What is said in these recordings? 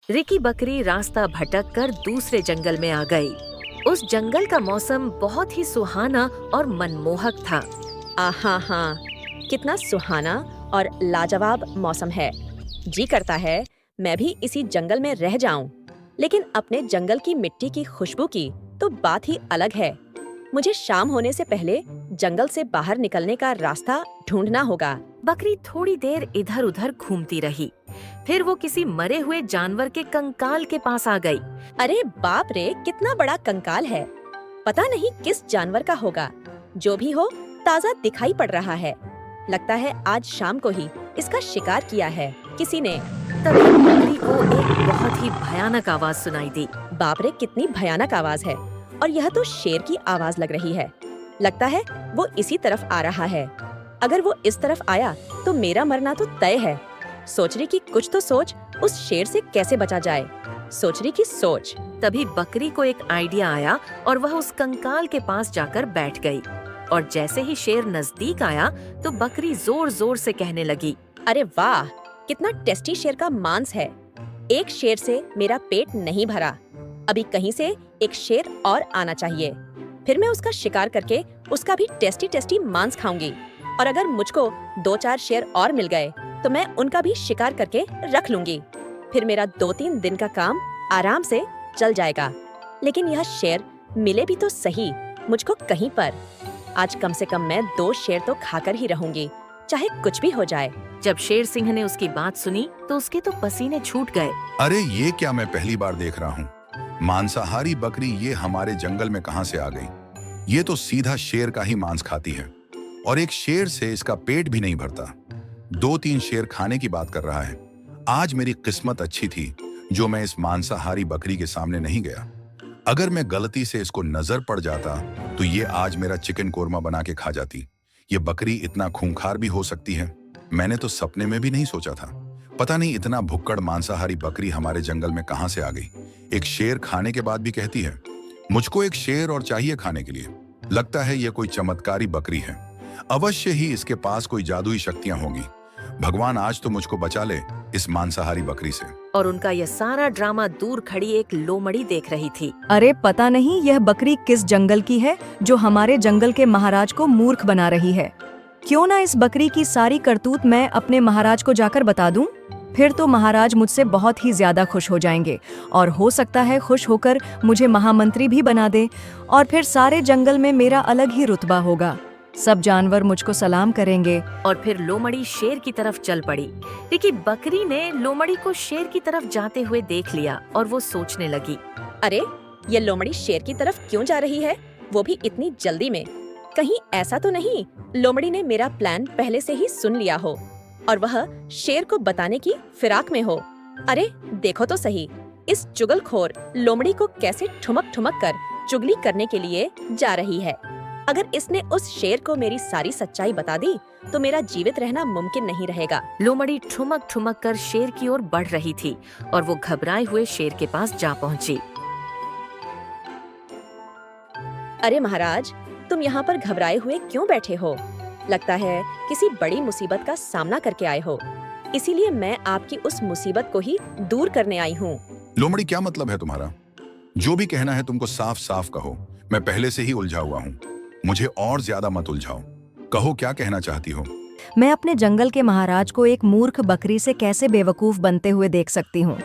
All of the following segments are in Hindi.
रिकी बकरी रास्ता भटक कर दूसरे जंगल में आ गई। उस जंगल का मौसम बहुत ही सुहाना और मनमोहक था। आहा हाँ, कितना सुहाना और लाजवाब मौसम है। जी करता है मैं भी इसी जंगल में रह जाऊं। लेकिन अपने जंगल की मिट्टी की खुशबू की तो बात ही अलग है। मुझे शाम होने से पहले जंगल से बाहर निकलने का रास्ता ढूंढना होगा। बकरी थोड़ी देर इधर उधर घूमती रही। फिर वो किसी मरे हुए जानवर के कंकाल के पास आ गई। अरे बाप रे, कितना बड़ा कंकाल है। पता नहीं किस जानवर का होगा। जो भी हो, ताज़ा दिखाई पड़ रहा है। लगता है आज शाम को ही इसका शिकार किया है किसी ने। तभी बकरी को एक बहुत ही भयानक आवाज सुनाई दी। बाप रे, कितनी भयानक आवाज है। और यह तो शेर की आवाज लग रही है। लगता है वो इसी तरफ आ रहा है। अगर वो इस तरफ आया तो मेरा मरना तो तय है। सोच रही कि कुछ तो सोच, उस शेर से कैसे बचा जाए। सोच रही की सोच। तभी बकरी को एक आइडिया आया और वह उस कंकाल के पास जाकर बैठ गई। और जैसे ही शेर नजदीक आया तो बकरी जोर जोर से कहने लगी, अरे वाह, कितना टेस्टी शेर का मांस है। एक शेर से मेरा पेट नहीं भरा। अभी कहीं से एक शेर और आना चाहिए। फिर मैं उसका शिकार करके उसका भी टेस्टी टेस्टी मांस खाऊंगी। और अगर मुझको 2-4 शेर और मिल गए तो मैं उनका भी शिकार करके रख लूंगी। फिर मेरा 2-3 दिन का काम आराम से चल जाएगा। लेकिन यह शेर मिले भी तो सही मुझको कहीं पर। आज कम से कम मैं 2 शेर तो खाकर ही रहूंगी, चाहे कुछ भी हो जाए। जब शेर सिंह ने उसकी बात सुनी तो उसके तो पसीने छूट गए। अरे ये क्या मैं पहली बार देख रहा हूँ। मांसाहारी बकरी ये हमारे जंगल में कहाँ से आ गई। ये तो सीधा शेर का ही मांस खाती है और एक शेर से इसका पेट भी नहीं भरता। 2-3 शेर खाने की बात कर रहा है। आज मेरी किस्मत अच्छी थी जो मैं इस मांसाहारी बकरी के सामने नहीं गया। अगर मैं गलती से इसको नजर पड़ जाता तो ये आज मेरा चिकन कोरमा बना के खा जाती। ये बकरी इतना खूंखार भी हो सकती है, मैंने तो सपने में भी नहीं सोचा था। पता नहीं इतना भुक्कड़ मांसाहारी बकरी हमारे जंगल में कहां से आ गई। एक शेर खाने के बाद भी कहती है मुझको एक शेर और चाहिए खाने के लिए। लगता है ये कोई चमत्कारी बकरी है। अवश्य ही इसके पास कोई जादुई शक्तियां होंगी। भगवान आज तो मुझको बचा ले इस मांसाहारी बकरी से। और उनका यह सारा ड्रामा दूर खड़ी एक लोमड़ी देख रही थी। अरे पता नहीं यह बकरी किस जंगल की है जो हमारे जंगल के महाराज को मूर्ख बना रही है। क्यों ना इस बकरी की सारी करतूत मैं अपने महाराज को जाकर बता दूं? फिर तो महाराज मुझसे बहुत ही ज्यादा खुश हो जाएंगे और हो सकता है खुश होकर मुझे महामंत्री भी बना दे। और फिर सारे जंगल में मेरा अलग ही रुतबा होगा। सब जानवर मुझको सलाम करेंगे। और फिर लोमड़ी शेर की तरफ चल पड़ी। लेकिन बकरी ने लोमड़ी को शेर की तरफ जाते हुए देख लिया और वो सोचने लगी, अरे ये लोमड़ी शेर की तरफ क्यों जा रही है, वो भी इतनी जल्दी में। कहीं ऐसा तो नहीं लोमड़ी ने मेरा प्लान पहले से ही सुन लिया हो और वह शेर को बताने की फिराक में हो। अरे देखो तो सही, इस चुगलखोर लोमड़ी को कैसे ठुमक ठुमक कर चुगली करने के लिए जा रही है। अगर इसने उस शेर को मेरी सारी सच्चाई बता दी तो मेरा जीवित रहना मुमकिन नहीं रहेगा। लोमड़ी ठुमक ठुमक कर शेर की ओर बढ़ रही थी और वो घबराए हुए शेर के पास जा पहुंची। अरे महाराज, तुम यहाँ पर घबराए हुए क्यों बैठे हो? लगता है किसी बड़ी मुसीबत का सामना करके आए हो। इसीलिए मैं आपकी उस मुसीबत को ही दूर करने आई हूँ। लोमड़ी क्या मतलब है तुम्हारा? जो भी कहना है तुमको साफ साफ कहो। मैं पहले से ही उलझा हुआ हूँ, मुझे और ज्यादा मत उलझाओ। कहो क्या कहना चाहती हो? मैं अपने जंगल के महाराज को एक मूर्ख बकरी से कैसे बेवकूफ बनते हुए देख सकती हूँ।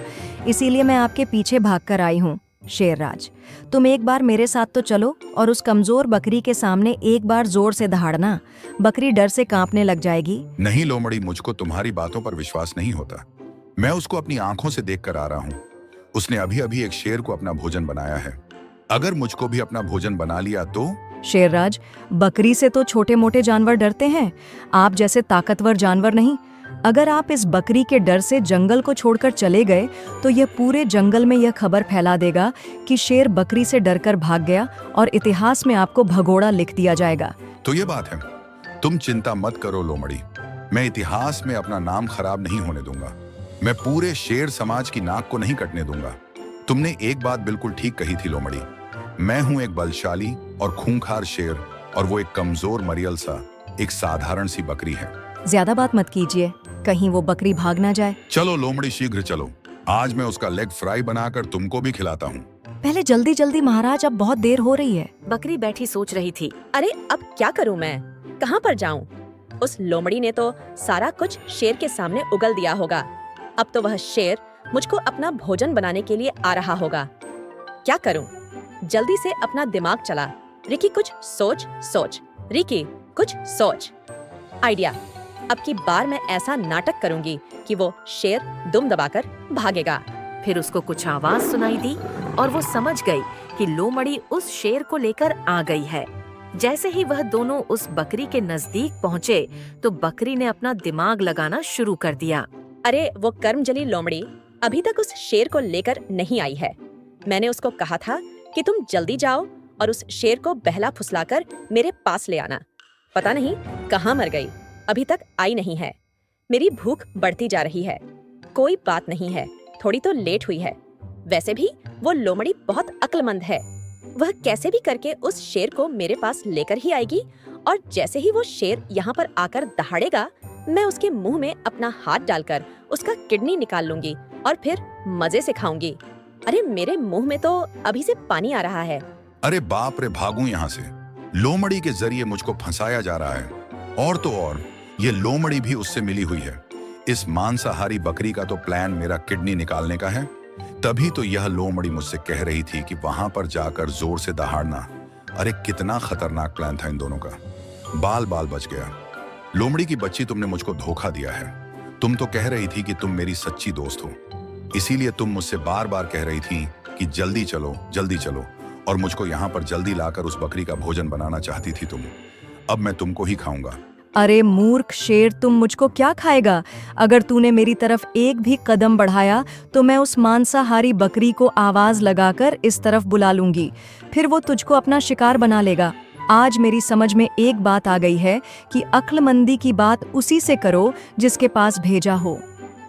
इसीलिए मैं आपके पीछे भागकर आई हूँ। शेरराज, तुम एक बार मेरे साथ तो चलो और उस कमजोर बकरी के सामने एक बार जोर से दहाड़ना। बकरी डर से कांपने लग जाएगी। नहीं लोमड़ी, मुझको तुम्हारी बातों पर विश्वास नहीं होता। मैं उसको अपनी आंखों से देख कर आ रहा हूँ। उसने अभी अभी एक शेर को अपना भोजन बनाया है। अगर मुझको भी अपना भोजन बना लिया तो? शेरराज, बकरी से तो छोटे मोटे जानवर डरते हैं, आप जैसे ताकतवर जानवर नहीं। अगर आप इस बकरी के डर से जंगल को छोड़कर चले गए तो यह पूरे जंगल में यह खबर फैला देगा कि शेर बकरी से डरकर भाग गया और इतिहास में आपको भगोड़ा लिख दिया जाएगा। तो ये बात है। तुम चिंता मत करो लोमड़ी, मैं इतिहास में अपना नाम खराब नहीं होने दूंगा। मैं पूरे शेर समाज की नाक को नहीं कटने दूंगा। तुमने एक बात बिल्कुल ठीक कही थी लोमड़ी। मैं हूं एक बलशाली और खूंखार शेर और वो एक कमजोर मरियल सा एक साधारण सी बकरी है। ज्यादा बात मत कीजिए, कहीं वो बकरी भाग ना जाए। चलो लोमड़ी, शीघ्र चलो। आज मैं उसका लेग फ्राई बनाकर तुमको भी खिलाता हूँ। पहले जल्दी जल्दी महाराज, अब बहुत देर हो रही है। बकरी बैठी सोच रही थी। अरे अब क्या करूं मैं, कहाँ पर जाऊं? उस लोमड़ी ने तो सारा कुछ शेर के सामने उगल दिया होगा। अब तो वह शेर मुझको अपना भोजन बनाने के लिए आ रहा होगा। क्या करूं? जल्दी से अपना दिमाग चला। रिकी कुछ सोच सोच, रिकी कुछ सोच। आइडिया, अब की बार मैं ऐसा नाटक करूंगी कि वो शेर दुम दबाकर भागेगा। फिर उसको कुछ आवाज सुनाई दी और वो समझ गई कि लोमड़ी उस शेर को लेकर आ गई है। जैसे ही वह दोनों उस बकरी के नजदीक पहुँचे तो बकरी ने अपना दिमाग लगाना शुरू कर दिया। अरे वो कर्मजली लोमड़ी अभी तक उस शेर को लेकर नहीं आई है। मैंने उसको कहा था कि तुम जल्दी जाओ और उस शेर को बहला फुसलाकर मेरे पास ले आना। पता नहीं कहाँ मर गई, अभी तक आई नहीं है। मेरी भूख बढ़ती जा रही है। कोई बात नहीं है, थोड़ी तो लेट हुई है। वैसे भी वो लोमड़ी बहुत अक्लमंद है। वह कैसे भी करके उस शेर को मेरे पास लेकर ही आएगी और जैसे ही वो शेर यहाँ पर आकर दहाड़ेगा, मैं उसके मुंह में अपना हाथ डालकर उसका किडनी निकाल लूंगी और फिर मजे से खाऊंगी। अरे मेरे मुंह में तो अभी से पानी आ रहा है। अरे बाप रे, भागूं यहाँ से। लोमड़ी के जरिए मुझको फंसाया जा रहा है। और तो और ये लोमड़ी भी उससे मिली हुई है। इस मांसाहारी बकरी का तो प्लान मेरा किडनी निकालने का है। तभी तो यह लोमड़ी मुझसे कह रही थी कि वहां पर जाकर जोर से दहाड़ना। अरे कितना खतरनाक प्लान था इन दोनों का। बाल बाल बच गया। लोमड़ी की बच्ची, तुमने मुझको धोखा दिया है। तुम तो कह रही थी कि तुम मेरी सच्ची दोस्त हो, इसीलिए तुम मुझसे बार बार कह रही थी कि जल्दी चलो, और मुझको यहाँ पर जल्दी लाकर उस बकरी का भोजन बनाना चाहती थी तुम। अब मैं तुमको ही खाऊंगा। अरे मूर्ख शेर, तुम मुझको क्या खाएगा? अगर तूने मेरी तरफ एक भी कदम बढ़ाया तो मैं उस मांसाहारी बकरी को आवाज लगाकर इस तरफ बुला लूंगी। फिर वो तुझको अपना शिकार बना लेगा। आज मेरी समझ में एक बात आ गई है कि अक्लमंदी की बात उसी से करो जिसके पास भेजा हो,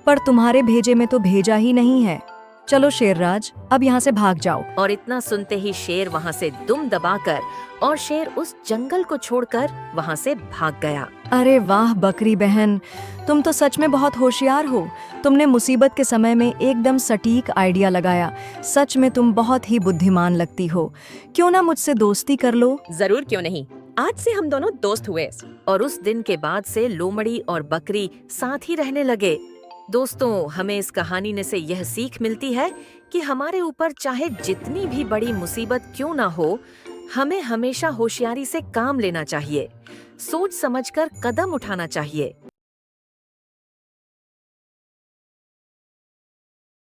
पर तुम्हारे भेजे में तो भेजा ही नहीं है। चलो शेरराज, अब यहाँ से भाग जाओ। और इतना सुनते ही शेर वहाँ से दुम दबाकर और शेर उस जंगल को छोड़कर वहाँ से भाग गया। अरे वाह बकरी बहन, तुम तो सच में बहुत होशियार हो। तुमने मुसीबत के समय में एकदम सटीक आइडिया लगाया। सच में तुम बहुत ही बुद्धिमान लगती हो। क्यों ना मुझसे दोस्ती कर लो? जरूर, क्यों नहीं। आज से हम दोनों दोस्त हुए। और उस दिन के बाद से लोमड़ी और बकरी साथ ही रहने लगे। दोस्तों, हमें इस कहानी में से यह सीख मिलती है कि हमारे ऊपर चाहे जितनी भी बड़ी मुसीबत क्यों ना हो, हमें हमेशा होशियारी से काम लेना चाहिए, सोच समझकर कदम उठाना चाहिए।